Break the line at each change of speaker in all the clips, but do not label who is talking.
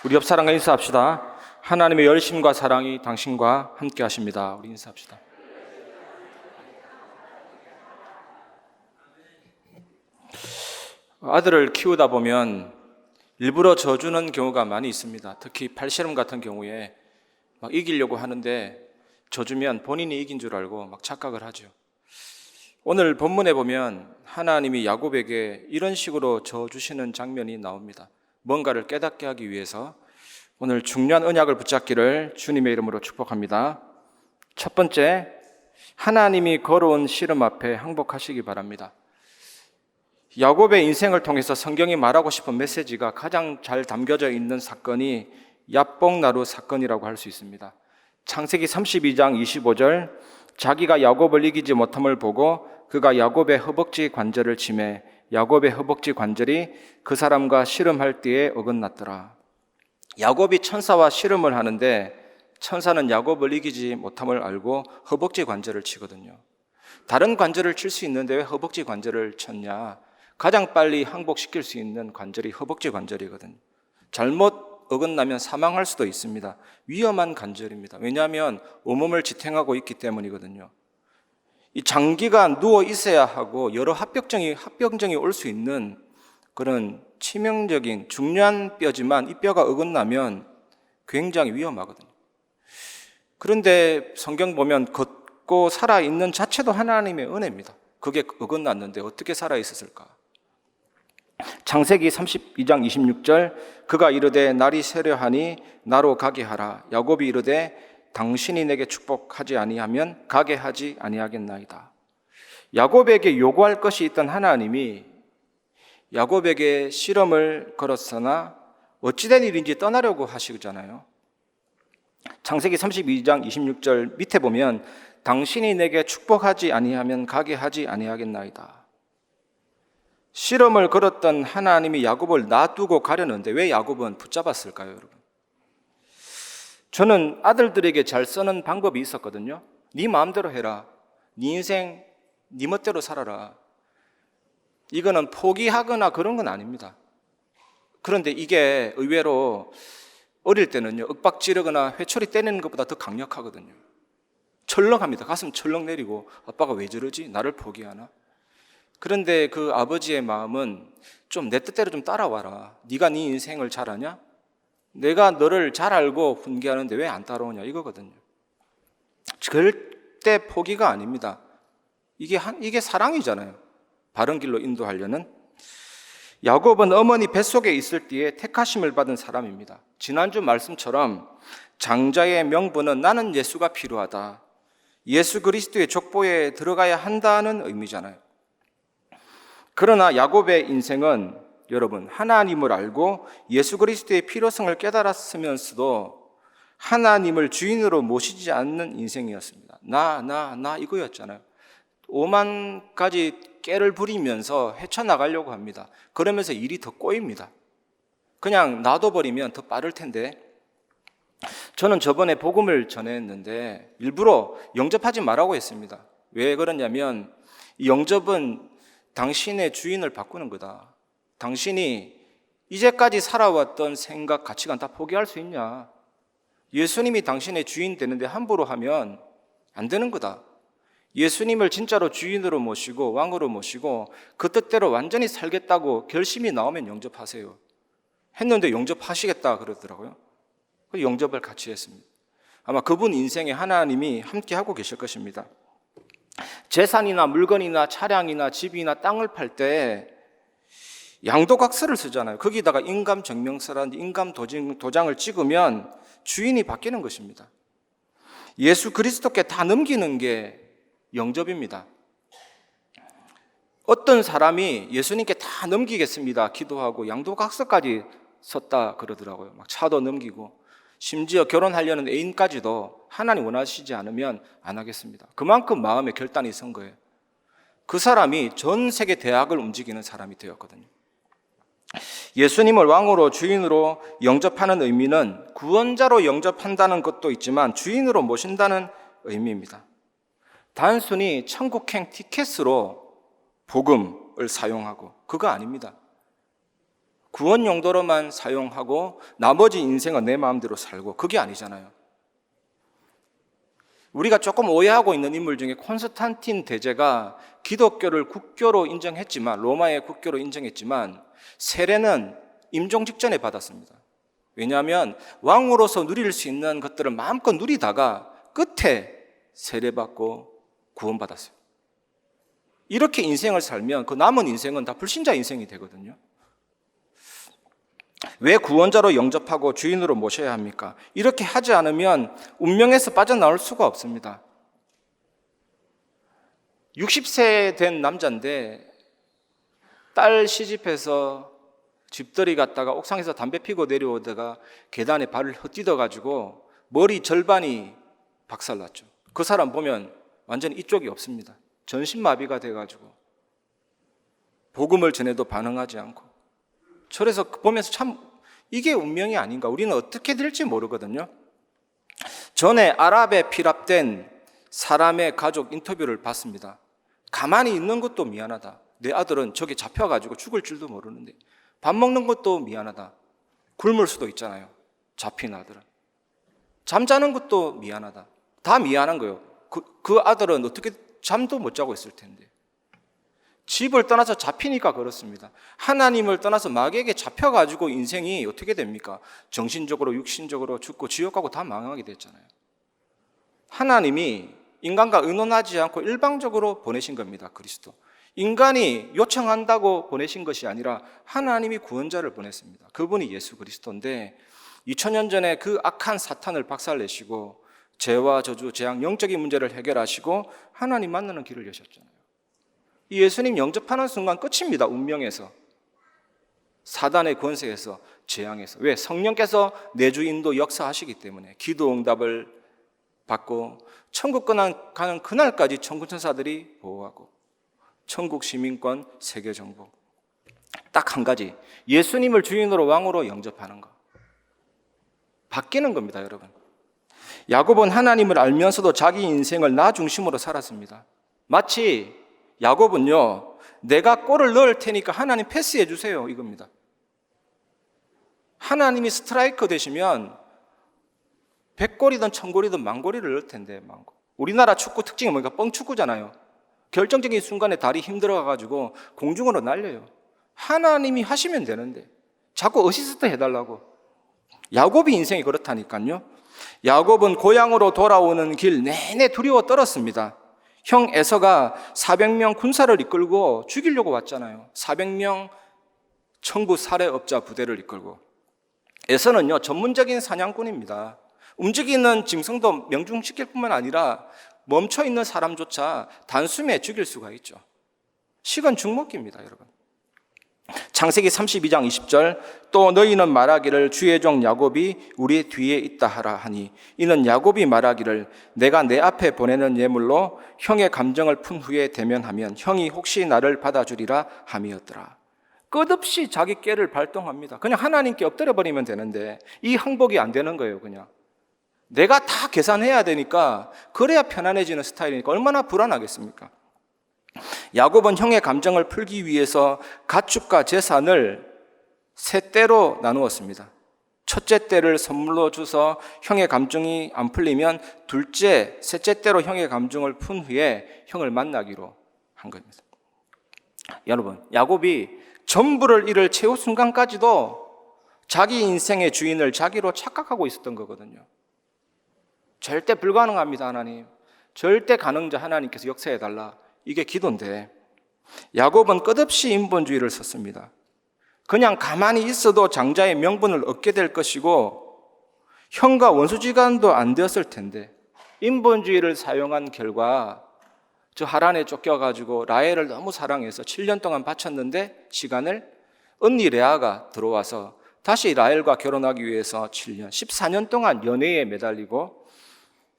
우리 옆 사람과 인사합시다. 하나님의 열심과 사랑이 당신과 함께 하십니다. 우리 인사합시다. 아들을 키우다 보면 일부러 져주는 경우가 많이 있습니다. 특히 팔씨름 같은 경우에 막 이기려고 하는데 져주면 본인이 이긴 줄 알고 막 착각을 하죠. 오늘 본문에 보면 하나님이 야곱에게 이런 식으로 져주시는 장면이 나옵니다. 뭔가를 깨닫게 하기 위해서 오늘 중요한 언약을 붙잡기를 주님의 이름으로 축복합니다. 첫 번째, 하나님이 걸어온 씨름 앞에 항복하시기 바랍니다. 야곱의 인생을 통해서 성경이 말하고 싶은 메시지가 가장 잘 담겨져 있는 사건이 야복나루 사건이라고 할 수 있습니다. 창세기 32장 25절, 자기가 야곱을 이기지 못함을 보고 그가 야곱의 허벅지 관절을 치매 야곱의 허벅지 관절이 그 사람과 씨름할 때에 어긋났더라. 야곱이 천사와 씨름을 하는데 천사는 야곱을 이기지 못함을 알고 허벅지 관절을 치거든요. 다른 관절을 칠 수 있는데 왜 허벅지 관절을 쳤냐? 가장 빨리 항복시킬 수 있는 관절이 허벅지 관절이거든요. 잘못 어긋나면 사망할 수도 있습니다. 위험한 관절입니다. 왜냐하면 온몸을 지탱하고 있기 때문이거든요. 이 장기간 누워 있어야 하고 여러 합병증이 올 수 있는 그런 치명적인 중요한 뼈지만 이 뼈가 어긋나면 굉장히 위험하거든요. 그런데 성경 보면 걷고 살아있는 자체도 하나님의 은혜입니다. 그게 어긋났는데 어떻게 살아있었을까? 창세기 32장 26절, 그가 이르되 날이 새려하니 나로 가게 하라. 야곱이 이르되 당신이 내게 축복하지 아니하면 가게 하지 아니하겠나이다. 야곱에게 요구할 것이 있던 하나님이 야곱에게 시험을 걸었으나 어찌된 일인지 떠나려고 하시잖아요. 창세기 32장 26절 밑에 보면 당신이 내게 축복하지 아니하면 가게 하지 아니하겠나이다. 시험을 걸었던 하나님이 야곱을 놔두고 가려는데 왜 야곱은 붙잡았을까요, 여러분? 저는 아들들에게 잘 쓰는 방법이 있었거든요. 네 마음대로 해라. 네 인생 네 멋대로 살아라. 이거는 포기하거나 그런 건 아닙니다. 그런데 이게 의외로 어릴 때는요, 윽박 지르거나 회초리 때리는 것보다 더 강력하거든요. 철렁합니다. 가슴 철렁 내리고 아빠가 왜 저러지? 나를 포기하나? 그런데 그 아버지의 마음은 좀 내 뜻대로 좀 따라와라. 네가 네 인생을 잘 아냐? 내가 너를 잘 알고 훈계하는데 왜 안 따라오냐? 이거거든요. 절대 포기가 아닙니다. 이게 사랑이잖아요. 바른 길로 인도하려는. 야곱은 어머니 뱃속에 있을 때에 택하심을 받은 사람입니다. 지난주 말씀처럼 장자의 명분은 나는 예수가 필요하다. 예수 그리스도의 족보에 들어가야 한다는 의미잖아요. 그러나 야곱의 인생은 여러분, 하나님을 알고 예수 그리스도의 필요성을 깨달았으면서도 하나님을 주인으로 모시지 않는 인생이었습니다. 나 이거였잖아요. 5만 가지 깨를 부리면서 헤쳐나가려고 합니다. 그러면서 일이 더 꼬입니다. 그냥 놔둬버리면 더 빠를 텐데. 저는 저번에 복음을 전했는데 일부러 영접하지 말라고 했습니다. 왜 그러냐면 이 영접은 당신의 주인을 바꾸는 거다. 당신이 이제까지 살아왔던 생각, 가치관 다 포기할 수 있냐? 예수님이 당신의 주인 되는데 함부로 하면 안 되는 거다. 예수님을 진짜로 주인으로 모시고 왕으로 모시고 그 뜻대로 완전히 살겠다고 결심이 나오면 영접하세요. 했는데 영접하시겠다 그러더라고요. 영접을 같이 했습니다. 아마 그분 인생에 하나님이 함께 하고 계실 것입니다. 재산이나 물건이나 차량이나 집이나 땅을 팔 때 양도각서를 쓰잖아요. 거기다가 인감증명서라든지 인감도장을 찍으면 주인이 바뀌는 것입니다. 예수 그리스도께 다 넘기는 게 영접입니다. 어떤 사람이 예수님께 다 넘기겠습니다. 기도하고 양도각서까지 썼다 그러더라고요. 막 차도 넘기고 심지어 결혼하려는 애인까지도 하나님 원하시지 않으면 안 하겠습니다. 그만큼 마음에 결단이 선 거예요. 그 사람이 전 세계 대학을 움직이는 사람이 되었거든요. 예수님을 왕으로 주인으로 영접하는 의미는 구원자로 영접한다는 것도 있지만 주인으로 모신다는 의미입니다. 단순히 천국행 티켓으로 복음을 사용하고 그거 아닙니다. 구원 용도로만 사용하고 나머지 인생은 내 마음대로 살고, 그게 아니잖아요. 우리가 조금 오해하고 있는 인물 중에 콘스탄틴 대제가 기독교를 국교로 인정했지만, 로마의 국교로 인정했지만 세례는 임종 직전에 받았습니다. 왜냐하면 왕으로서 누릴 수 있는 것들을 마음껏 누리다가 끝에 세례받고 구원받았어요. 이렇게 인생을 살면 그 남은 인생은 다 불신자 인생이 되거든요. 왜 구원자로 영접하고 주인으로 모셔야 합니까? 이렇게 하지 않으면 운명에서 빠져나올 수가 없습니다. 60세 된 남자인데 딸 시집해서 집들이 갔다가 옥상에서 담배 피고 내려오다가 계단에 발을 헛디뎌가지고 머리 절반이 박살났죠. 그 사람 보면 완전히 이쪽이 없습니다. 전신마비가 돼가지고 복음을 전해도 반응하지 않고, 그래서 보면서 참 이게 운명이 아닌가, 우리는 어떻게 될지 모르거든요. 전에 아랍에 피랍된 사람의 가족 인터뷰를 봤습니다. 가만히 있는 것도 미안하다. 내 아들은 저기 잡혀가지고 죽을 줄도 모르는데 밥 먹는 것도 미안하다. 굶을 수도 있잖아요. 잡힌 아들은. 잠자는 것도 미안하다. 다 미안한 거예요. 그 아들은 어떻게 잠도 못 자고 있을 텐데. 집을 떠나서 잡히니까 그렇습니다. 하나님을 떠나서 마귀에게 잡혀가지고 인생이 어떻게 됩니까? 정신적으로 육신적으로 죽고 지옥 가고 다 망하게 됐잖아요. 하나님이 인간과 의논하지 않고 일방적으로 보내신 겁니다. 그리스도. 인간이 요청한다고 보내신 것이 아니라 하나님이 구원자를 보냈습니다. 그분이 예수 그리스도인데 2000년 전에 그 악한 사탄을 박살내시고 죄와 저주, 재앙, 영적인 문제를 해결하시고 하나님 만나는 길을 여셨잖아요. 이 예수님 영접하는 순간 끝입니다. 운명에서, 사단의 권세에서, 재앙에서. 왜? 성령께서 내주 인도 역사하시기 때문에 기도 응답을 받고 천국 가는 그날까지 천군천사들이 보호하고 천국 시민권 세계 정복. 딱 한 가지, 예수님을 주인으로 왕으로 영접하는 거. 바뀌는 겁니다, 여러분. 야곱은 하나님을 알면서도 자기 인생을 나 중심으로 살았습니다. 마치 야곱은요, 내가 골을 넣을 테니까 하나님 패스해 주세요, 이겁니다. 하나님이 스트라이커 되시면 100골이든 1000골이든 만골이를 넣을 텐데, 만골. 우리나라 축구 특징이 뭐니까 뻥축구잖아요. 결정적인 순간에 다리 힘들어가지고 공중으로 날려요. 하나님이 하시면 되는데 자꾸 어시스트 해달라고. 야곱이 인생이 그렇다니까요. 야곱은 고향으로 돌아오는 길 내내 두려워 떨었습니다. 형 에서가 400명 군사를 이끌고 죽이려고 왔잖아요. 400명 천부 살해업자 부대를 이끌고. 에서는요, 전문적인 사냥꾼입니다. 움직이는 짐승도 명중시킬 뿐만 아니라 멈춰있는 사람조차 단숨에 죽일 수가 있죠. 식은 죽먹기입니다, 여러분. 창세기 32장 20절, 또 너희는 말하기를 주의 종 야곱이 우리 뒤에 있다 하라 하니, 이는 야곱이 말하기를 내가 내 앞에 보내는 예물로 형의 감정을 푼 후에 대면하면 형이 혹시 나를 받아주리라 함이었더라. 끝없이 자기 깨를 발동합니다. 그냥 하나님께 엎드려 버리면 되는데 이 항복이 안 되는 거예요. 그냥 내가 다 계산해야 되니까, 그래야 편안해지는 스타일이니까 얼마나 불안하겠습니까? 야곱은 형의 감정을 풀기 위해서 가축과 재산을 세 떼로 나누었습니다. 첫째 떼를 선물로 줘서 형의 감정이 안 풀리면 둘째, 셋째 떼로 형의 감정을 푼 후에 형을 만나기로 한 겁니다. 여러분, 야곱이 전부를 잃을 최후 순간까지도 자기 인생의 주인을 자기로 착각하고 있었던 거거든요. 절대 불가능합니다, 하나님. 절대 가능자 하나님께서 역사해달라. 이게 기도인데, 야곱은 끝없이 인본주의를 썼습니다. 그냥 가만히 있어도 장자의 명분을 얻게 될 것이고 형과 원수지간도 안 되었을 텐데, 인본주의를 사용한 결과 저 하란에 쫓겨가지고 라헬을 너무 사랑해서 7년 동안 바쳤는데 시간을, 언니 레아가 들어와서 다시 라헬과 결혼하기 위해서 7년, 14년 동안 연애에 매달리고,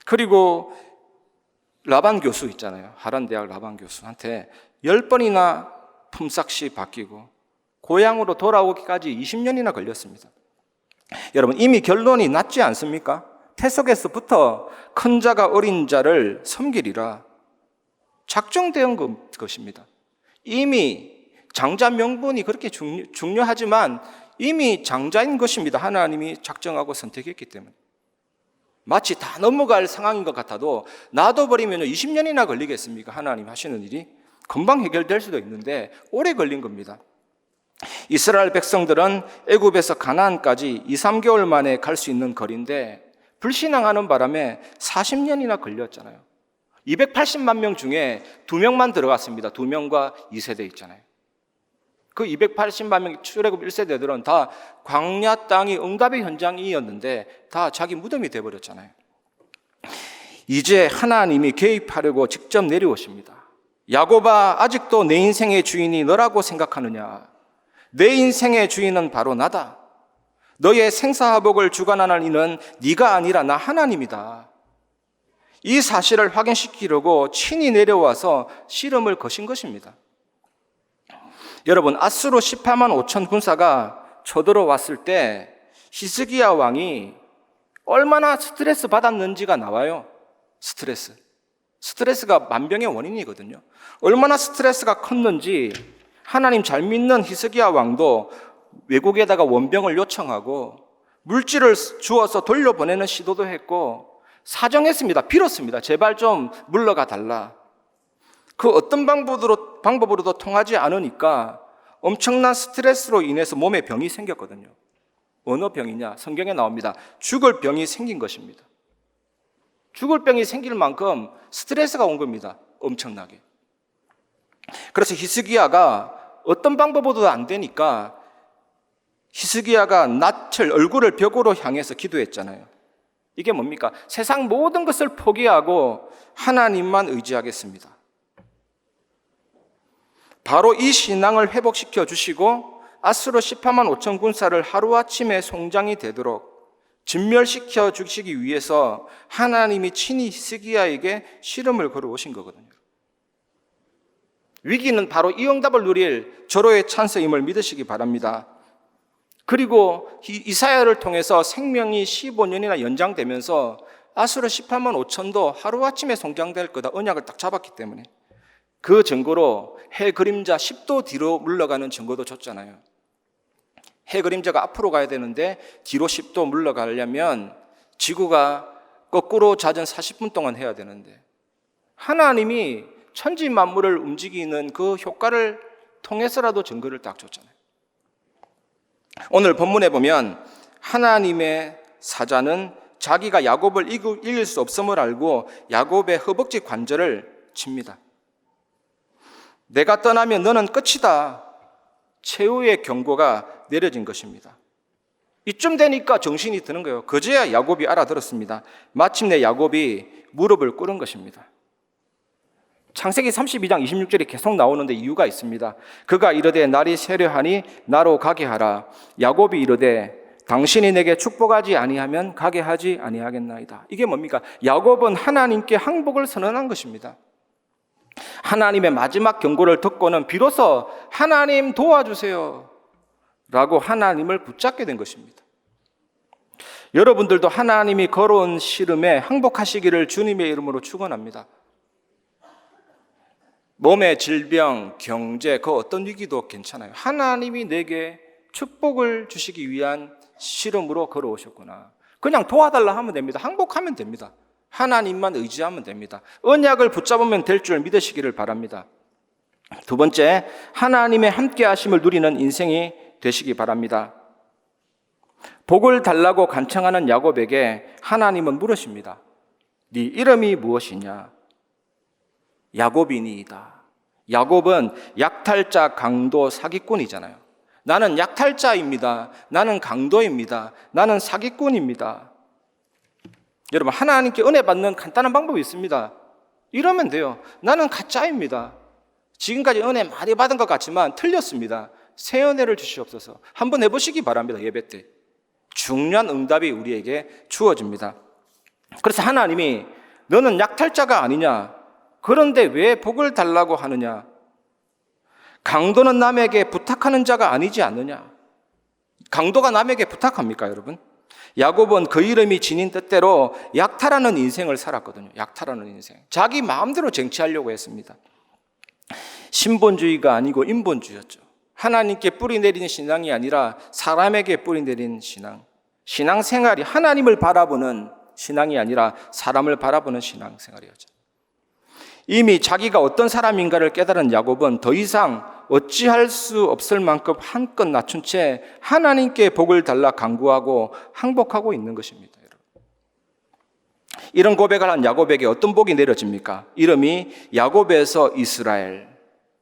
그리고 라반 교수 있잖아요. 하란 대학 라반 교수한테 10번이나 품삯이 바뀌고 고향으로 돌아오기까지 20년이나 걸렸습니다. 여러분, 이미 결론이 났지 않습니까? 태석에서부터 큰 자가 어린 자를 섬기리라 작정된 것입니다. 이미 장자 명분이 그렇게 중요하지만 이미 장자인 것입니다. 하나님이 작정하고 선택했기 때문에. 마치 다 넘어갈 상황인 것 같아도 놔둬버리면 20년이나 걸리겠습니까? 하나님 하시는 일이 금방 해결될 수도 있는데 오래 걸린 겁니다. 이스라엘 백성들은 애굽에서 가나안까지 2, 3개월 만에 갈 수 있는 거리인데 불신앙하는 바람에 40년이나 걸렸잖아요. 280만 명 중에 2명만 들어갔습니다. 2명과 2세대 있잖아요. 그 280만 명 출애굽 1세대들은 다 광야 땅이 응답의 현장이었는데 다 자기 무덤이 돼버렸잖아요. 이제 하나님이 개입하려고 직접 내려오십니다. 야곱아, 아직도 내 인생의 주인이 너라고 생각하느냐? 내 인생의 주인은 바로 나다. 너의 생사화복을 주관하는 이는 네가 아니라 나 하나님이다. 이 사실을 확인시키려고 친히 내려와서 씨름을 거신 것입니다. 여러분, 아수르 18만 5천 군사가 쳐들어왔을 때 히스기야 왕이 얼마나 스트레스 받았는지가 나와요. 스트레스가 만병의 원인이거든요. 얼마나 스트레스가 컸는지 하나님 잘 믿는 히스기야 왕도 외국에다가 원병을 요청하고 물질을 주어서 돌려보내는 시도도 했고 사정했습니다. 빌었습니다. 제발 좀 물러가 달라. 그 어떤 방법으로도 통하지 않으니까 엄청난 스트레스로 인해서 몸에 병이 생겼거든요. 어느 병이냐? 성경에 나옵니다. 죽을 병이 생긴 것입니다. 죽을 병이 생길 만큼 스트레스가 온 겁니다. 엄청나게. 그래서 히스기야가 어떤 방법으로도 안 되니까 히스기야가 낯을 얼굴을 벽으로 향해서 기도했잖아요. 이게 뭡니까? 세상 모든 것을 포기하고 하나님만 의지하겠습니다. 바로 이 신앙을 회복시켜 주시고 아수르 18만 5천 군사를 하루아침에 송장이 되도록 진멸시켜 주시기 위해서 하나님이 친히 히스기야에게 시름을 걸어오신 거거든요. 위기는 바로 이 응답을 누릴 절호의 찬스임을 믿으시기 바랍니다. 그리고 이사야를 통해서 생명이 15년이나 연장되면서 아수르 18만 5천도 하루아침에 송장될 거다 언약을 딱 잡았기 때문에 그 증거로 해 그림자 10도 뒤로 물러가는 증거도 줬잖아요. 해 그림자가 앞으로 가야 되는데 뒤로 10도 물러가려면 지구가 거꾸로 자전 40분 동안 해야 되는데 하나님이 천지 만물을 움직이는 그 효과를 통해서라도 증거를 딱 줬잖아요. 오늘 본문에 보면 하나님의 사자는 자기가 야곱을 이길 수 없음을 알고 야곱의 허벅지 관절을 칩니다. 내가 떠나면 너는 끝이다. 최후의 경고가 내려진 것입니다. 이쯤 되니까 정신이 드는 거예요. 그제야 야곱이 알아들었습니다. 마침내 야곱이 무릎을 꿇은 것입니다. 창세기 32장 26절이 계속 나오는데 이유가 있습니다. 그가 이르되 날이 세려하니 나로 가게 하라. 야곱이 이르되 당신이 내게 축복하지 아니하면 가게 하지 아니하겠나이다. 이게 뭡니까? 야곱은 하나님께 항복을 선언한 것입니다. 하나님의 마지막 경고를 듣고는 비로소 하나님 도와주세요 라고 하나님을 붙잡게 된 것입니다. 여러분들도 하나님이 걸어온 씨름에 항복하시기를 주님의 이름으로 축원합니다. 몸의 질병, 경제, 그 어떤 위기도 괜찮아요. 하나님이 내게 축복을 주시기 위한 씨름으로 걸어오셨구나. 그냥 도와달라 하면 됩니다. 항복하면 됩니다. 하나님만 의지하면 됩니다. 언약을 붙잡으면 될 줄 믿으시기를 바랍니다. 두 번째, 하나님의 함께 하심을 누리는 인생이 되시기 바랍니다. 복을 달라고 간청하는 야곱에게 하나님은 물으십니다. 네 이름이 무엇이냐? 야곱이니이다. 야곱은 약탈자, 강도, 사기꾼이잖아요. 나는 약탈자입니다. 나는 강도입니다. 나는 사기꾼입니다. 여러분, 하나님께 은혜 받는 간단한 방법이 있습니다. 이러면 돼요. 나는 가짜입니다. 지금까지 은혜 많이 받은 것 같지만 틀렸습니다. 새 은혜를 주시옵소서. 한번 해보시기 바랍니다. 예배 때 중요한 응답이 우리에게 주어집니다. 그래서 하나님이 너는 약탈자가 아니냐? 그런데 왜 복을 달라고 하느냐? 강도는 남에게 부탁하는 자가 아니지 않느냐? 강도가 남에게 부탁합니까, 여러분? 야곱은 그 이름이 지닌 뜻대로 약탈하는 인생을 살았거든요. 약탈하는 인생. 자기 마음대로 쟁취하려고 했습니다. 신본주의가 아니고 인본주의였죠. 하나님께 뿌리 내리는 신앙이 아니라 사람에게 뿌리 내리는 신앙. 신앙생활이 하나님을 바라보는 신앙이 아니라 사람을 바라보는 신앙생활이었죠. 이미 자기가 어떤 사람인가를 깨달은 야곱은 더 이상 어찌할 수 없을 만큼 한껏 낮춘 채 하나님께 복을 달라 간구하고 항복하고 있는 것입니다. 여러분. 이런 고백을 한 야곱에게 어떤 복이 내려집니까? 이름이 야곱에서 이스라엘.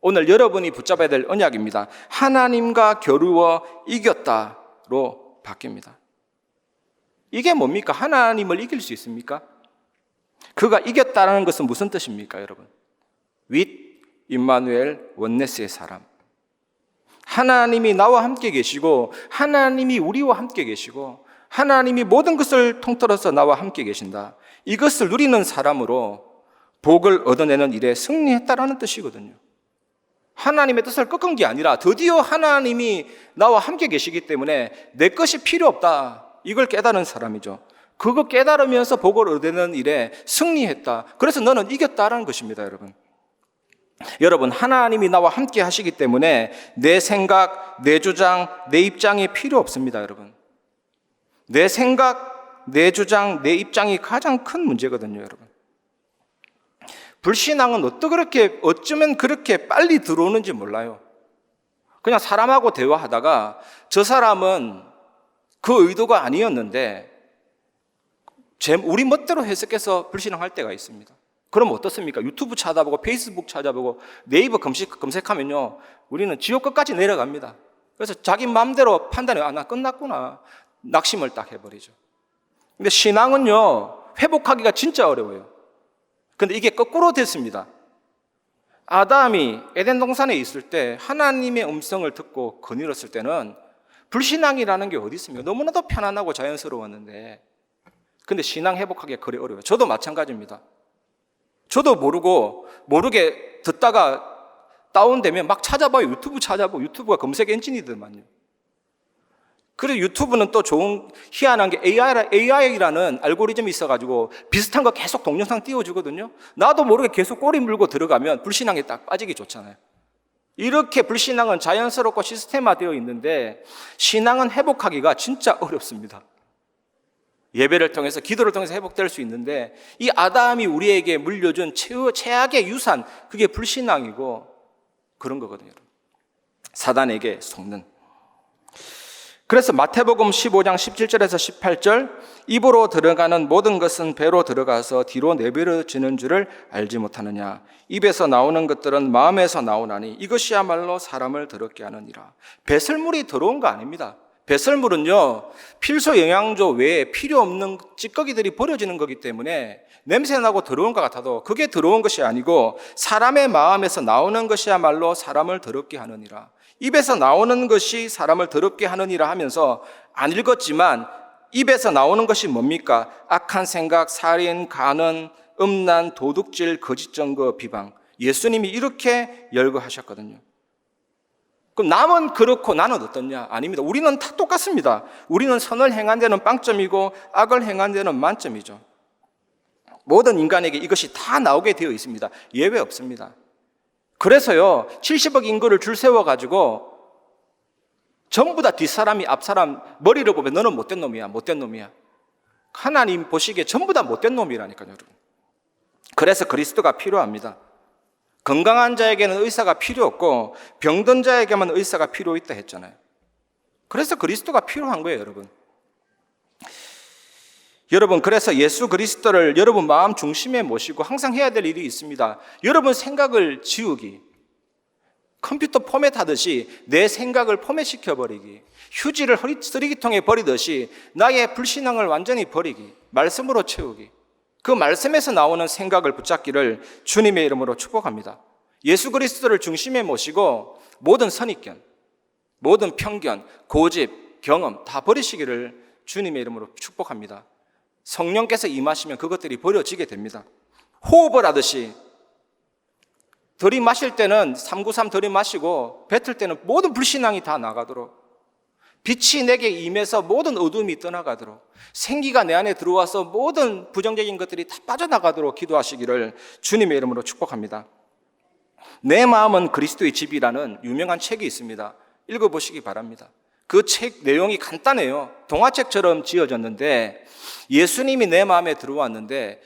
오늘 여러분이 붙잡아야 될 언약입니다. 하나님과 겨루어 이겼다로 바뀝니다. 이게 뭡니까? 하나님을 이길 수 있습니까? 그가 이겼다는 것은 무슨 뜻입니까, 여러분? with 임마누엘 원네스의 사람. 하나님이 나와 함께 계시고 하나님이 우리와 함께 계시고 하나님이 모든 것을 통틀어서 나와 함께 계신다. 이것을 누리는 사람으로 복을 얻어내는 일에 승리했다라는 뜻이거든요. 하나님의 뜻을 꺾은 게 아니라 드디어 하나님이 나와 함께 계시기 때문에 내 것이 필요 없다. 이걸 깨달은 사람이죠. 그거 깨달으면서 복을 얻는 일에 승리했다. 그래서 너는 이겼다라는 것입니다, 여러분. 여러분, 하나님이 나와 함께 하시기 때문에 내 생각, 내 주장, 내 입장이 필요 없습니다, 여러분. 내 생각, 내 주장, 내 입장이 가장 큰 문제거든요, 여러분. 불신앙은 어쩌면 그렇게 빨리 들어오는지 몰라요. 그냥 사람하고 대화하다가 저 사람은 그 의도가 아니었는데 우리 멋대로 해석해서 불신앙할 때가 있습니다. 그럼 어떻습니까? 유튜브 찾아보고 페이스북 찾아보고 네이버 검색하면요, 우리는 지옥 끝까지 내려갑니다. 그래서 자기 마음대로 판단해. 나 끝났구나. 낙심을 딱 해버리죠. 근데 신앙은요, 회복하기가 진짜 어려워요. 근데 이게 거꾸로 됐습니다. 아담이 에덴 동산에 있을 때 하나님의 음성을 듣고 거닐었을 때는 불신앙이라는 게 어디 있습니까? 너무나도 편안하고 자연스러웠는데, 근데 신앙 회복하기가 그리 어려워요. 저도 마찬가지입니다. 저도 모르게 듣다가 다운되면 막 찾아봐요. 유튜브 찾아보고, 유튜브가 검색 엔진이더만요. 그리고 유튜브는 또 좋은, 희한한 게 AI라는 알고리즘이 있어가지고 비슷한 거 계속 동영상 띄워주거든요. 나도 모르게 계속 꼬리 물고 들어가면 불신앙에 딱 빠지기 좋잖아요. 이렇게 불신앙은 자연스럽고 시스템화되어 있는데 신앙은 회복하기가 진짜 어렵습니다. 예배를 통해서, 기도를 통해서 회복될 수 있는데 이 아담이 우리에게 물려준 최악의 유산, 그게 불신앙이고 그런 거거든요. 사단에게 속는. 그래서 마태복음 15장 17절에서 18절, 입으로 들어가는 모든 것은 배로 들어가서 뒤로 내버려지는 줄을 알지 못하느냐. 입에서 나오는 것들은 마음에서 나오나니 이것이야말로 사람을 더럽게 하느니라. 배설물이 더러운 거 아닙니다. 배설물은요, 필수 영양소 외에 필요 없는 찌꺼기들이 버려지는 거기 때문에 냄새나고 더러운 것 같아도 그게 더러운 것이 아니고 사람의 마음에서 나오는 것이야말로 사람을 더럽게 하느니라. 입에서 나오는 것이 사람을 더럽게 하느니라 하면서 안 읽었지만 입에서 나오는 것이 뭡니까? 악한 생각, 살인, 간언, 음란, 도둑질, 거짓 증거, 비방. 예수님이 이렇게 열거하셨거든요. 그럼 남은 그렇고 나는 어떻냐? 아닙니다. 우리는 다 똑같습니다. 우리는 선을 행한 데는 빵점이고 악을 행한 데는 만점이죠. 모든 인간에게 이것이 다 나오게 되어 있습니다. 예외 없습니다. 그래서요, 70억 인구를 줄 세워가지고 전부 다 뒷사람이 앞사람 머리를 보면 너는 못된 놈이야, 못된 놈이야. 하나님 보시기에 전부 다 못된 놈이라니까요, 여러분. 그래서 그리스도가 필요합니다. 건강한 자에게는 의사가 필요 없고 병든 자에게만 의사가 필요 있다 했잖아요. 그래서 그리스도가 필요한 거예요, 여러분. 여러분, 그래서 예수 그리스도를 여러분 마음 중심에 모시고 항상 해야 될 일이 있습니다. 여러분 생각을 지우기, 컴퓨터 포맷하듯이 내 생각을 포맷시켜버리기, 휴지를 쓰레기통에 버리듯이 나의 불신앙을 완전히 버리기, 말씀으로 채우기. 그 말씀에서 나오는 생각을 붙잡기를 주님의 이름으로 축복합니다. 예수 그리스도를 중심에 모시고 모든 선입견, 모든 편견, 고집, 경험 다 버리시기를 주님의 이름으로 축복합니다. 성령께서 임하시면 그것들이 버려지게 됩니다. 호흡을 하듯이 들이마실 때는 393 들이마시고 뱉을 때는 모든 불신앙이 다 나가도록, 빛이 내게 임해서 모든 어둠이 떠나가도록, 생기가 내 안에 들어와서 모든 부정적인 것들이 다 빠져나가도록 기도하시기를 주님의 이름으로 축복합니다. 내 마음은 그리스도의 집이라는 유명한 책이 있습니다. 읽어보시기 바랍니다. 그 책 내용이 간단해요. 동화책처럼 지어졌는데 예수님이 내 마음에 들어왔는데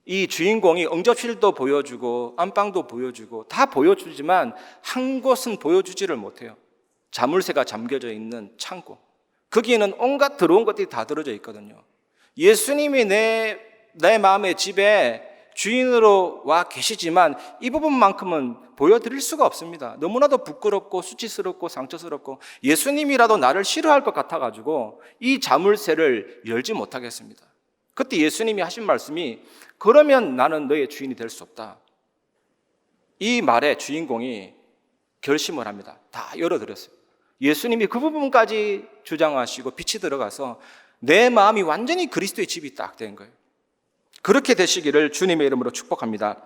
이 주인공이 응접실도 보여주고 안방도 보여주고 다 보여주지만 한 곳은 보여주지를 못해요. 자물쇠가 잠겨져 있는 창고. 거기에는 온갖 들어온 것들이 다 들어져 있거든요. 예수님이 내 마음의 집에 주인으로 와 계시지만 이 부분만큼은 보여드릴 수가 없습니다. 너무나도 부끄럽고 수치스럽고 상처스럽고 예수님이라도 나를 싫어할 것 같아가지고 이 자물쇠를 열지 못하겠습니다. 그때 예수님이 하신 말씀이 그러면 나는 너의 주인이 될 수 없다. 이 말에 주인공이 결심을 합니다. 다 열어드렸어요. 예수님이 그 부분까지 주장하시고 빛이 들어가서 내 마음이 완전히 그리스도의 집이 딱 된 거예요. 그렇게 되시기를 주님의 이름으로 축복합니다.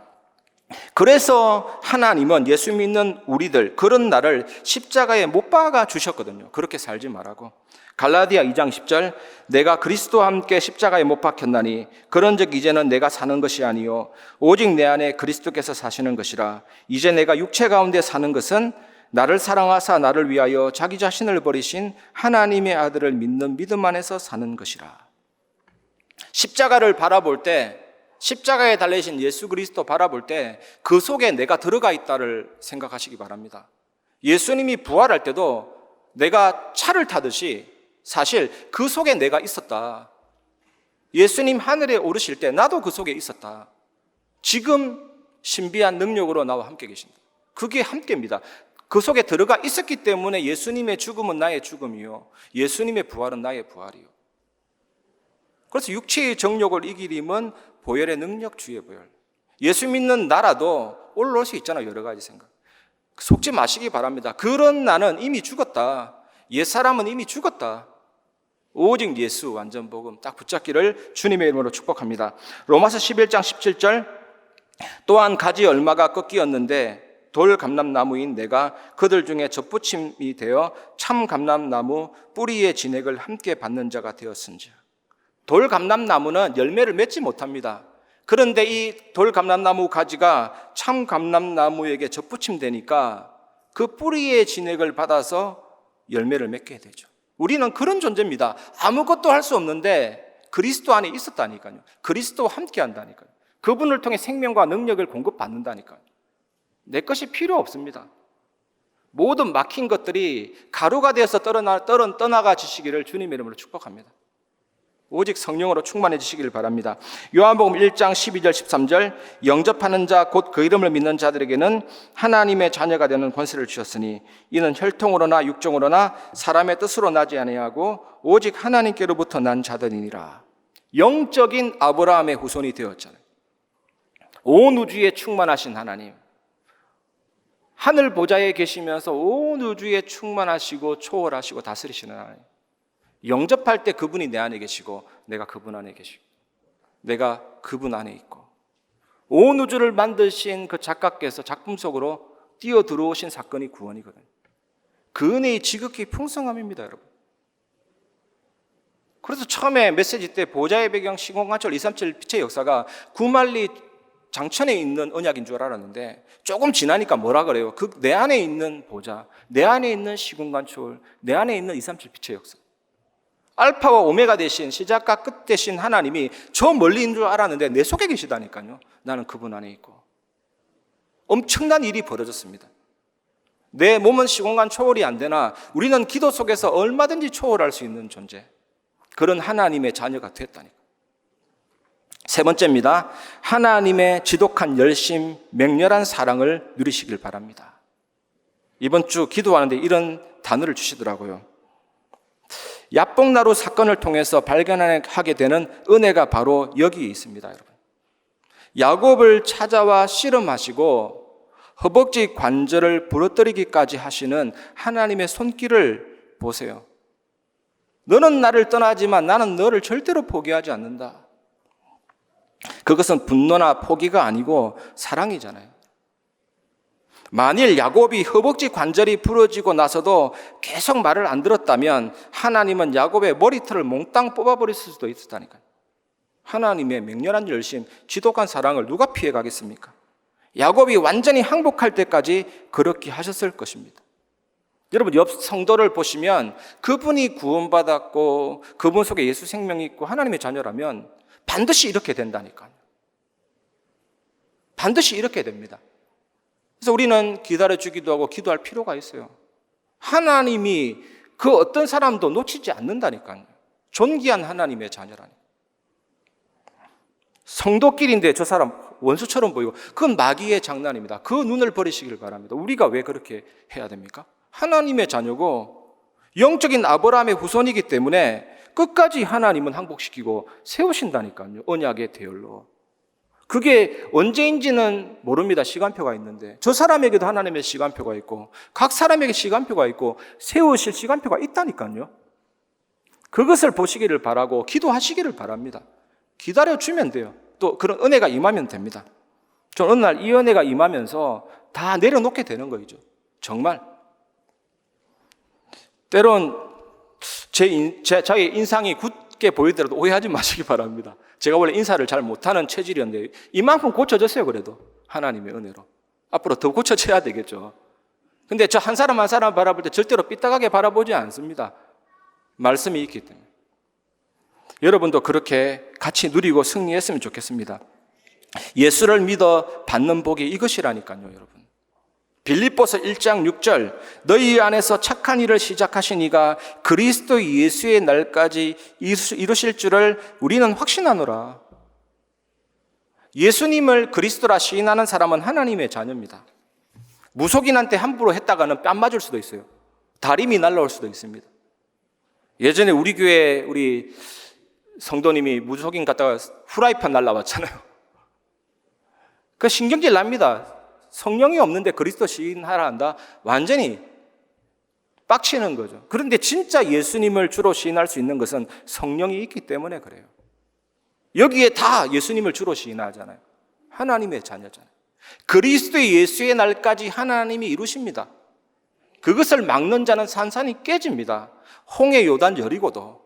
그래서 하나님은 예수 믿는 우리들 그런 나를 십자가에 못 박아 주셨거든요. 그렇게 살지 말라고. 갈라디아 2장 10절 내가 그리스도와 함께 십자가에 못 박혔나니 그런즉 이제는 내가 사는 것이 아니요 오직 내 안에 그리스도께서 사시는 것이라. 이제 내가 육체 가운데 사는 것은 나를 사랑하사 나를 위하여 자기 자신을 버리신 하나님의 아들을 믿는 믿음 안에서 사는 것이라. 십자가를 바라볼 때, 십자가에 달리신 예수 그리스도 바라볼 때 그 속에 내가 들어가 있다를 생각하시기 바랍니다. 예수님이 부활할 때도 내가 차를 타듯이 사실 그 속에 내가 있었다. 예수님 하늘에 오르실 때 나도 그 속에 있었다. 지금 신비한 능력으로 나와 함께 계신다. 그게 함께입니다. 그 속에 들어가 있었기 때문에 예수님의 죽음은 나의 죽음이요 예수님의 부활은 나의 부활이요. 그래서 육체의 정욕을 이기림은 보혈의 능력 주의 보혈. 예수 믿는 나라도 올라올 수 있잖아요. 여러 가지 생각. 속지 마시기 바랍니다. 그런 나는 이미 죽었다. 옛사람은 이미 죽었다. 오직 예수 완전 복음 딱 붙잡기를 주님의 이름으로 축복합니다. 로마서 11장 17절 또한 가지 얼마가 꺾이었는데 돌 감람나무인 내가 그들 중에 접붙임이 되어 참 감람나무 뿌리의 진액을 함께 받는 자가 되었은지. 돌 감람나무는 열매를 맺지 못합니다. 그런데 이 돌 감람나무 가지가 참 감람나무에게 접붙임되니까 그 뿌리의 진액을 받아서 열매를 맺게 되죠. 우리는 그런 존재입니다. 아무것도 할 수 없는데 그리스도 안에 있었다니까요. 그리스도와 함께 한다니까요. 그분을 통해 생명과 능력을 공급받는다니까요. 내 것이 필요 없습니다. 모든 막힌 것들이 가루가 되어서 떠나가지시기를 주님의 이름으로 축복합니다. 오직 성령으로 충만해지시기를 바랍니다. 요한복음 1장 12절 13절 영접하는 자 곧 그 이름을 믿는 자들에게는 하나님의 자녀가 되는 권세를 주셨으니 이는 혈통으로나 육정으로나 사람의 뜻으로 나지 아니하고 오직 하나님께로부터 난 자들이니라. 영적인 아브라함의 후손이 되었잖아요. 온 우주에 충만하신 하나님, 하늘 보좌에 계시면서 온 우주에 충만하시고 초월하시고 다스리시는 하나님. 영접할 때 그분이 내 안에 계시고 내가 그분 안에 계시고 내가 그분 안에 있고 온 우주를 만드신 그 작가께서 작품 속으로 뛰어 들어오신 사건이 구원이거든요. 그 은혜의 지극히 풍성함입니다, 여러분. 그래서 처음에 메시지 때 보좌의 배경 시공간철 237 빛의 역사가 구말리 장천에 있는 언약인 줄 알았는데 조금 지나니까 뭐라 그래요? 그 내 안에 있는 보좌, 내 안에 있는 시공간철, 내 안에 있는 237 빛의 역사. 알파와 오메가 되신 시작과 끝 되신 하나님이 저 멀리 있는 줄 알았는데 내 속에 계시다니까요. 나는 그분 안에 있고. 엄청난 일이 벌어졌습니다. 내 몸은 시공간 초월이 안 되나 우리는 기도 속에서 얼마든지 초월할 수 있는 존재. 그런 하나님의 자녀가 됐다니까. 세 번째입니다. 하나님의 지독한 열심, 맹렬한 사랑을 누리시길 바랍니다. 이번 주 기도하는데 이런 단어를 주시더라고요. 야복나루 사건을 통해서 발견하게 되는 은혜가 바로 여기에 있습니다, 여러분. 야곱을 찾아와 씨름하시고 허벅지 관절을 부러뜨리기까지 하시는 하나님의 손길을 보세요. 너는 나를 떠나지만 나는 너를 절대로 포기하지 않는다. 그것은 분노나 포기가 아니고 사랑이잖아요. 만일 야곱이 허벅지 관절이 부러지고 나서도 계속 말을 안 들었다면 하나님은 야곱의 머리털을 몽땅 뽑아버렸을 수도 있었다니까요. 하나님의 맹렬한 열심, 지독한 사랑을 누가 피해가겠습니까? 야곱이 완전히 항복할 때까지 그렇게 하셨을 것입니다. 여러분 옆 성도를 보시면 그분이 구원받았고 그분 속에 예수 생명이 있고 하나님의 자녀라면 반드시 이렇게 된다니까요. 반드시 이렇게 됩니다. 그래서 우리는 기다려주기도 하고 기도할 필요가 있어요. 하나님이 그 어떤 사람도 놓치지 않는다니까요. 존귀한 하나님의 자녀라니. 성도끼리인데 저 사람 원수처럼 보이고 그건 마귀의 장난입니다. 그 눈을 버리시길 바랍니다. 우리가 왜 그렇게 해야 됩니까? 하나님의 자녀고 영적인 아브라함의 후손이기 때문에 끝까지 하나님은 항복시키고 세우신다니까요. 언약의 대열로. 그게 언제인지는 모릅니다. 시간표가 있는데 저 사람에게도 하나님의 시간표가 있고 각 사람에게 시간표가 있고 세우실 시간표가 있다니까요. 그것을 보시기를 바라고 기도하시기를 바랍니다. 기다려주면 돼요. 또 그런 은혜가 임하면 됩니다. 저는 어느 날 이 은혜가 임하면서 다 내려놓게 되는 거죠. 정말. 때론 저의 인상이 굳게 보이더라도 오해하지 마시기 바랍니다. 제가 원래 인사를 잘 못하는 체질이었는데 이만큼 고쳐졌어요. 그래도 하나님의 은혜로. 앞으로 더 고쳐져야 되겠죠. 근데 저 한 사람 한 사람 바라볼 때 절대로 삐딱하게 바라보지 않습니다. 말씀이 있기 때문에. 여러분도 그렇게 같이 누리고 승리했으면 좋겠습니다. 예수를 믿어 받는 복이 이것이라니까요, 여러분. 빌립보서 1장 6절 너희 안에서 착한 일을 시작하신 이가 그리스도 예수의 날까지 이루실 줄을 우리는 확신하노라. 예수님을 그리스도라 시인하는 사람은 하나님의 자녀입니다. 무속인한테 함부로 했다가는 뺨 맞을 수도 있어요. 다림이 날라올 수도 있습니다. 예전에 우리 교회 우리 성도님이 무속인 갔다가 후라이팬 날라왔잖아요. 그 신경질 납니다. 성령이 없는데 그리스도 시인하라 한다? 완전히 빡치는 거죠. 그런데 진짜 예수님을 주로 시인할 수 있는 것은 성령이 있기 때문에 그래요. 여기에 다 예수님을 주로 시인하잖아요. 하나님의 자녀잖아요. 그리스도의 예수의 날까지 하나님이 이루십니다. 그것을 막는 자는 산산이 깨집니다. 홍해 요단 여리고도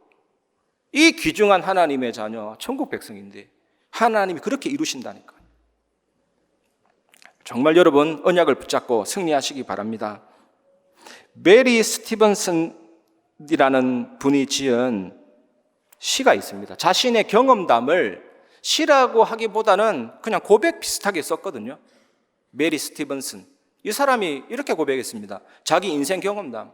이 귀중한 하나님의 자녀, 천국 백성인데 하나님이 그렇게 이루신다니까요. 정말 여러분 언약을 붙잡고 승리하시기 바랍니다. 메리 스티븐슨이라는 분이 지은 시가 있습니다. 자신의 경험담을 시라고 하기보다는 그냥 고백 비슷하게 썼거든요. 메리 스티븐슨. 이 사람이 이렇게 고백했습니다. 자기 인생 경험담.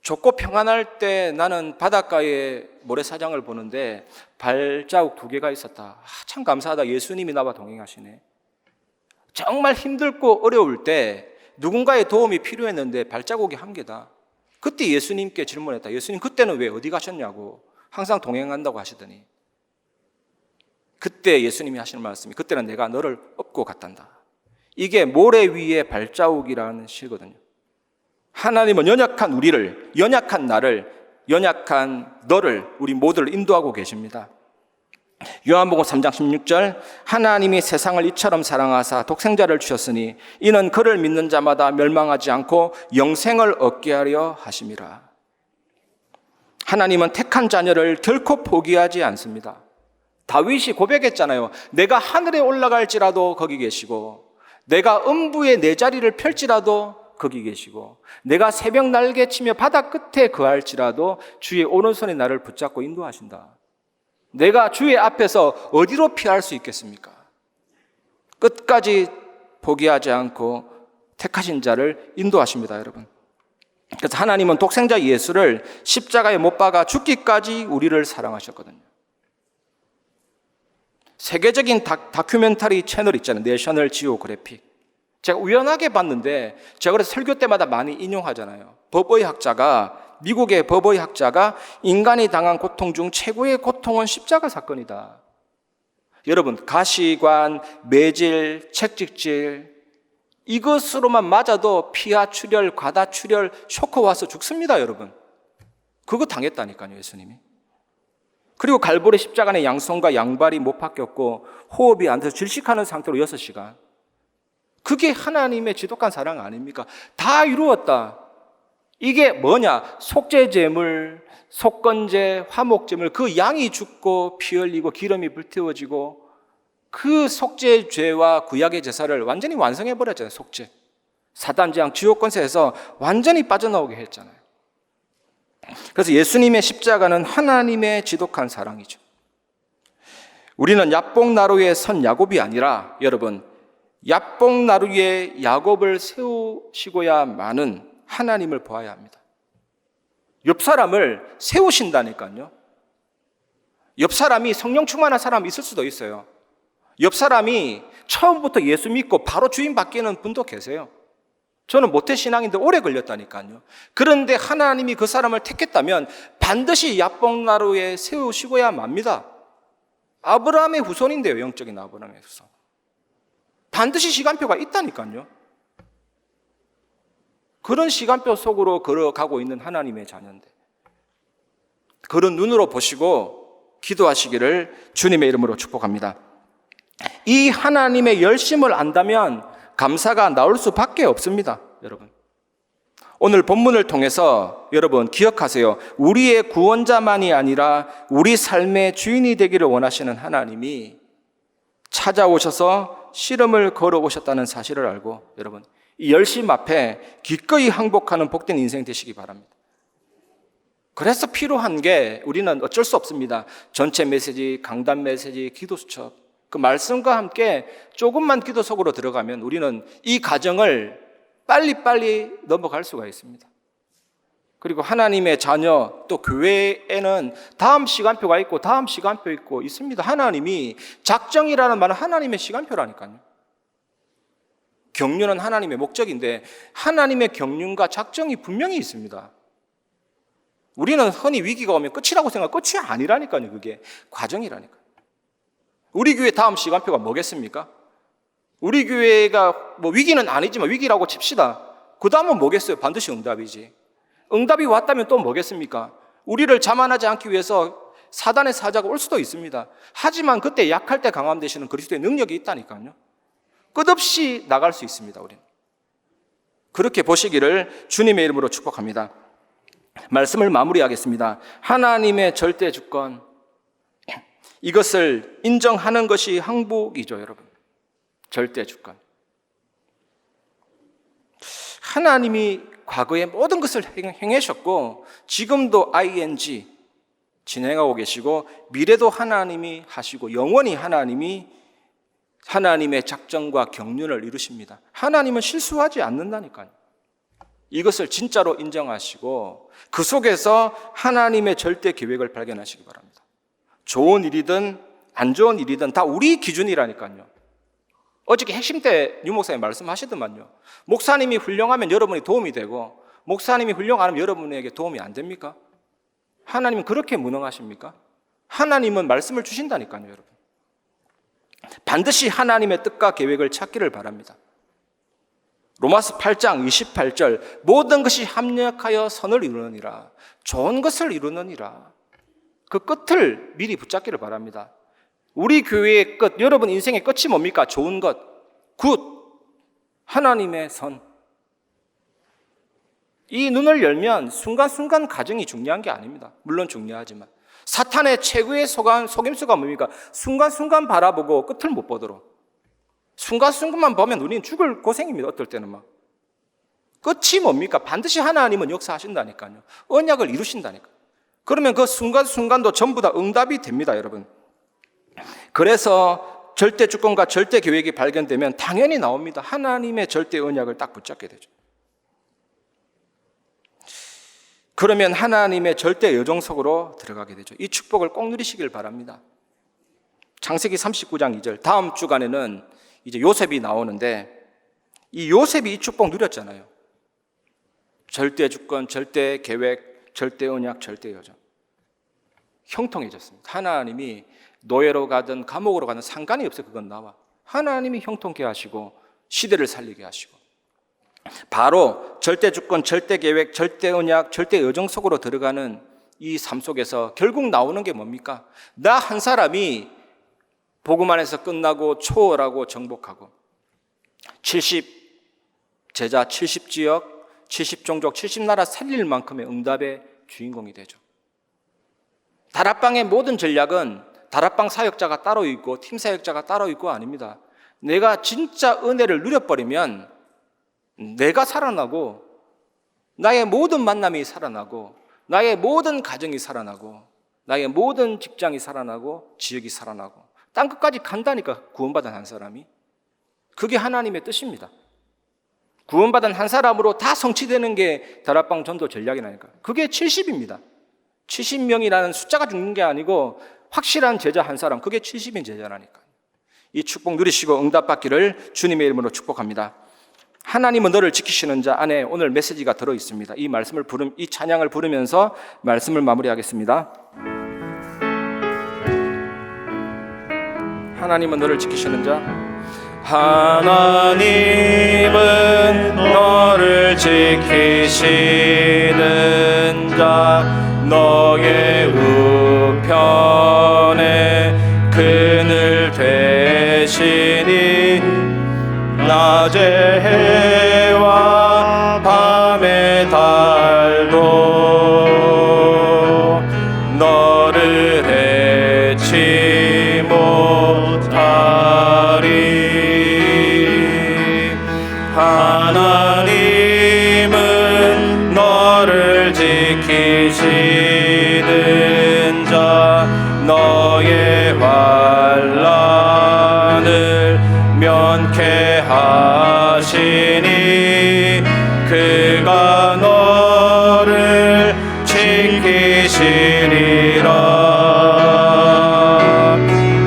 좁고 평안할 때 나는 바닷가에 모래사장을 보는데 발자국 2개가 있었다. 참 감사하다. 예수님이 나와 동행하시네. 정말 힘들고 어려울 때 누군가의 도움이 필요했는데 발자국이 1개다. 그때 예수님께 질문했다. 예수님 그때는 왜 어디 가셨냐고. 항상 동행한다고 하시더니 그때 예수님이 하시는 말씀이 그때는 내가 너를 업고 갔단다. 이게 모래 위에 발자국이라는 시거든요. 하나님은 연약한 우리를, 연약한 나를, 연약한 너를, 우리 모두를 인도하고 계십니다. 요한복음 3장 16절 하나님이 세상을 이처럼 사랑하사 독생자를 주셨으니 이는 그를 믿는 자마다 멸망하지 않고 영생을 얻게 하려 하심이라. 하나님은 택한 자녀를 결코 포기하지 않습니다. 다윗이 고백했잖아요. 내가 하늘에 올라갈지라도 거기 계시고 내가 음부에 내 자리를 펼지라도 거기 계시고 내가 새벽 날개치며 바다 끝에 거할지라도 주의 오른손이 나를 붙잡고 인도하신다. 내가 주의 앞에서 어디로 피할 수 있겠습니까? 끝까지 포기하지 않고 택하신 자를 인도하십니다, 여러분. 그래서 하나님은 독생자 예수를 십자가에 못 박아 죽기까지 우리를 사랑하셨거든요. 세계적인 다큐멘터리 채널 있잖아요. 내셔널 지오그래픽. 제가 우연하게 봤는데 제가 그래서 설교 때마다 많이 인용하잖아요. 미국의 법의 학자가 인간이 당한 고통 중 최고의 고통은 십자가 사건이다. 여러분 가시관, 매질, 책직질 이것으로만 맞아도 피하 출혈, 과다 출혈, 쇼크 와서 죽습니다. 여러분 그거 당했다니까요. 예수님이. 그리고 갈보리 십자가의 양손과 양발이 못 바뀌었고 호흡이 안 돼서 질식하는 상태로 6시간. 그게 하나님의 지독한 사랑 아닙니까? 다 이루었다. 이게 뭐냐? 속죄제물, 속건제, 화목제물 그 양이 죽고 피 흘리고 기름이 불태워지고 그 속죄죄와 구약의 제사를 완전히 완성해버렸잖아요. 속죄. 사단 재앙 지옥 권세에서 완전히 빠져나오게 했잖아요. 그래서 예수님의 십자가는 하나님의 지독한 사랑이죠. 우리는 야복나루의 선 야곱이 아니라 여러분 야복나루의 야곱을 세우시고야만은 하나님을 보아야 합니다. 옆 사람을 세우신다니까요. 옆 사람이 성령 충만한 사람이 있을 수도 있어요. 옆 사람이 처음부터 예수 믿고 바로 주인 바뀌는 분도 계세요. 저는 모태신앙인데 오래 걸렸다니까요. 그런데 하나님이 그 사람을 택했다면 반드시 야복나루에 세우시고야 맙니다. 아브라함의 후손인데요. 영적인 아브라함의 후손. 반드시 시간표가 있다니까요. 그런 시간표 속으로 걸어가고 있는 하나님의 자녀인데 그런 눈으로 보시고 기도하시기를 주님의 이름으로 축복합니다. 이 하나님의 열심을 안다면 감사가 나올 수밖에 없습니다. 여러분, 오늘 본문을 통해서 여러분 기억하세요. 우리의 구원자만이 아니라 우리 삶의 주인이 되기를 원하시는 하나님이 찾아오셔서 씨름을 걸어오셨다는 사실을 알고 여러분 이 열심 앞에 기꺼이 항복하는 복된 인생 되시기 바랍니다. 그래서 필요한 게 우리는 어쩔 수 없습니다. 전체 메시지, 강단 메시지, 기도 수첩 그 말씀과 함께 조금만 기도 속으로 들어가면 우리는 이 과정을 빨리빨리 넘어갈 수가 있습니다. 그리고 하나님의 자녀 또 교회에는 다음 시간표가 있고 다음 시간표 있고 있습니다. 하나님이 작정이라는 말은 하나님의 시간표라니까요. 경륜은 하나님의 목적인데 하나님의 경륜과 작정이 분명히 있습니다. 우리는 흔히 위기가 오면 끝이라고 생각하고 끝이 아니라니까요. 그게 과정이라니까요. 우리 교회 다음 시간표가 뭐겠습니까? 우리 교회가 뭐 위기는 아니지만 위기라고 칩시다. 그 다음은 뭐겠어요? 반드시 응답이지. 응답이 왔다면 또 뭐겠습니까? 우리를 자만하지 않기 위해서 사단의 사자가 올 수도 있습니다. 하지만 그때 약할 때 강함 되시는 그리스도의 능력이 있다니까요. 끝없이 나갈 수 있습니다. 우리는 그렇게 보시기를 주님의 이름으로 축복합니다. 말씀을 마무리하겠습니다. 하나님의 절대 주권 이것을 인정하는 것이 항복이죠. 여러분 절대 주권 하나님이 과거에 모든 것을 행하셨고 지금도 ing 진행하고 계시고 미래도 하나님이 하시고 영원히 하나님의 작정과 경륜을 이루십니다. 하나님은 실수하지 않는다니까요. 이것을 진짜로 인정하시고 그 속에서 하나님의 절대 계획을 발견하시기 바랍니다. 좋은 일이든 안 좋은 일이든 다 우리 기준이라니까요. 어저께 핵심 때 유 목사님 말씀하시더만요. 목사님이 훌륭하면 여러분이 도움이 되고 목사님이 훌륭 안 하면 여러분에게 도움이 안 됩니까? 하나님은 그렇게 무능하십니까? 하나님은 말씀을 주신다니까요. 여러분 반드시 하나님의 뜻과 계획을 찾기를 바랍니다. 로마서 8장 28절 모든 것이 합력하여 선을 이루느니라 좋은 것을 이루느니라 그 끝을 미리 붙잡기를 바랍니다. 우리 교회의 끝, 여러분 인생의 끝이 뭡니까? 좋은 것, 굿, 하나님의 선. 이 눈을 열면 순간순간 가정이 중요한 게 아닙니다. 물론 중요하지만 사탄의 최고의 속임수가 뭡니까? 순간순간 바라보고 끝을 못 보도록 순간순간만 보면 우리는 죽을 고생입니다. 어떨 때는 막 끝이 뭡니까? 반드시 하나님은 역사하신다니까요. 언약을 이루신다니까요. 그러면 그 순간순간도 전부 다 응답이 됩니다. 여러분 그래서 절대 주권과 절대 계획이 발견되면 당연히 나옵니다. 하나님의 절대 언약을 딱 붙잡게 되죠. 그러면 하나님의 절대 여정 속으로 들어가게 되죠. 이 축복을 꼭 누리시길 바랍니다. 창세기 39장 2절 다음 주간에는 이제 요셉이 나오는데 이 요셉이 이 축복 누렸잖아요. 절대 주권, 절대 계획, 절대 언약, 절대 여정. 형통해졌습니다. 하나님이 노예로 가든 감옥으로 가든 상관이 없어요. 그건 나와. 하나님이 형통케 하시고 시대를 살리게 하시고 바로 절대 주권, 절대 계획, 절대 언약, 절대 여정 속으로 들어가는 이 삶 속에서 결국 나오는 게 뭡니까? 나 한 사람이 복음 안에서 끝나고 초월하고 정복하고 70제자, 70지역, 70종족, 70나라 살릴 만큼의 응답의 주인공이 되죠. 다락방의 모든 전략은 다락방 사역자가 따로 있고 팀 사역자가 따로 있고 아닙니다. 내가 진짜 은혜를 누려버리면 내가 살아나고 나의 모든 만남이 살아나고 나의 모든 가정이 살아나고 나의 모든 직장이 살아나고 지역이 살아나고 땅 끝까지 간다니까. 구원받은 한 사람이. 그게 하나님의 뜻입니다. 구원받은 한 사람으로 다 성취되는 게 다락방 전도 전략이라니까. 그게 70입니다 70명이라는 숫자가 죽는 게 아니고 확실한 제자 한 사람, 그게 70인 제자라니까. 이 축복 누리시고 응답받기를 주님의 이름으로 축복합니다. 하나님은 너를 지키시는 자 안에 오늘 메시지가 들어있습니다. 이 찬양을 부르면서 말씀을 마무리하겠습니다. 하나님은 너를 지키시는 자. 하나님은 너를 지키시는 자. 너의 우편에 그늘 되시니 낮의 해와 밤의 달도 너를 해치 못하리. 하나님은 너를 지키시는 자. 너의 환난을 면케 하시니 그가 너를 지키시리라.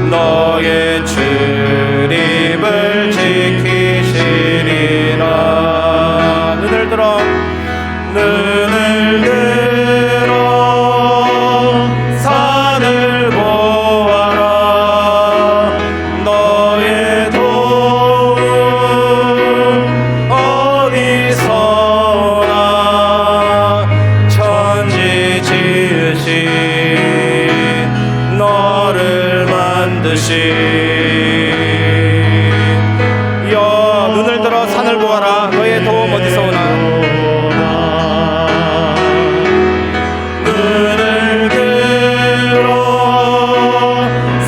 너의 출입을 지키시리라. 눈을 들어 산을 보아라. 너의 도움 어디서나. 천지 지으신 너를 만드신 눈을 들어 산을 보아라. 너의 도움 어디서 오나. 눈을 들어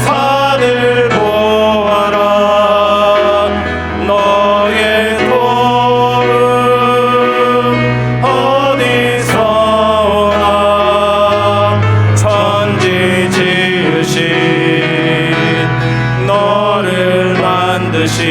산을 보아라. 너의 도움 어디서 오나. 천지 지으신 너를 만드신